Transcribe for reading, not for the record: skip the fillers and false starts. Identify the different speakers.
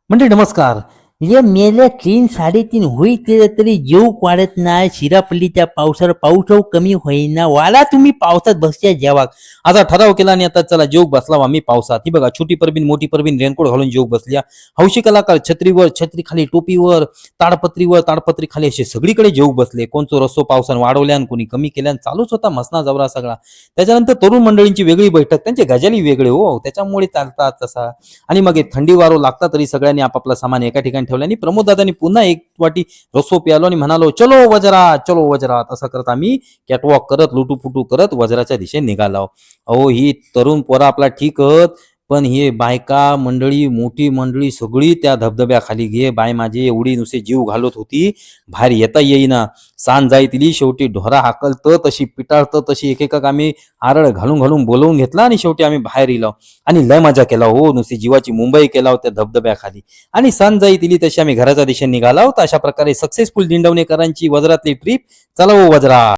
Speaker 1: म्हणजे नमस्कार. या मेल्या 3-3:30 होईत तरी जीव वाढत नाही. शिरापल्लीच्या पावसावर पाऊस कमी होईना. वाला तुम्ही पावसात बसच्या जेवाक. आता ठराव केला आणि आता चला जेवक बसला आम्ही पावसात. ही बघा छोटी परबीन मोठी परबीन रेनकोट घालून जेवक बसल्या. हौशी कलाकार छत्रीवर छत्री खाली टोपीवर ताडपत्रीवर ताडपत्री खाली असे सगळीकडे जेवक बसले. कोणचं रस्सो पावसानं वाढवल्यान कोणी कमी केल्यान चालूच होता मसना जवरा सगळा. त्याच्यानंतर तरुण मंडळींची वेगळी बैठक, त्यांचे गजाली वेगळे हो, त्याच्यामुळे चालतात तसा. आणि मग एक थंडी वारो लागला तरी सगळ्यांनी आपापला सामान एका ठिकाणी ठेवला आणि प्रमोद दादांनी पुन्हा एक वाटी रसो प्यालो आणि म्हणालो, चलो वजरात चलो वजरात. असं करत आम्ही कॅटवॉक करत लुटूपुटू करत वजराच्या दिशेने निघालो. अहो ही तरुण पोरा आपला ठीकच, पण हे बायका मंडळी मोठी मंडळी सगळी त्या धबधब्याखाली घे बाय माझी एवढी नुसते जीव घालत होती, बाहेर येता येईना. सांज जाई तिली शेवटी ढोरा हाकलत तशी पिटाळत तशी एकेका आम्ही आरळ घालून घालून बोलवून घेतला आणि शेवटी आम्ही बाहेर येलो आणि लय मजा केला हो. नुसती जीवाची मुंबई केला होत्या धबधब्याखाली. आणि सांज जाई तिली तशी आम्ही घराच्या दिशेने निघाला होता. अशा प्रकारे सक्सेसफुल दिंडवणेकरांची वजरातली ट्रिप. चला हो वजरा.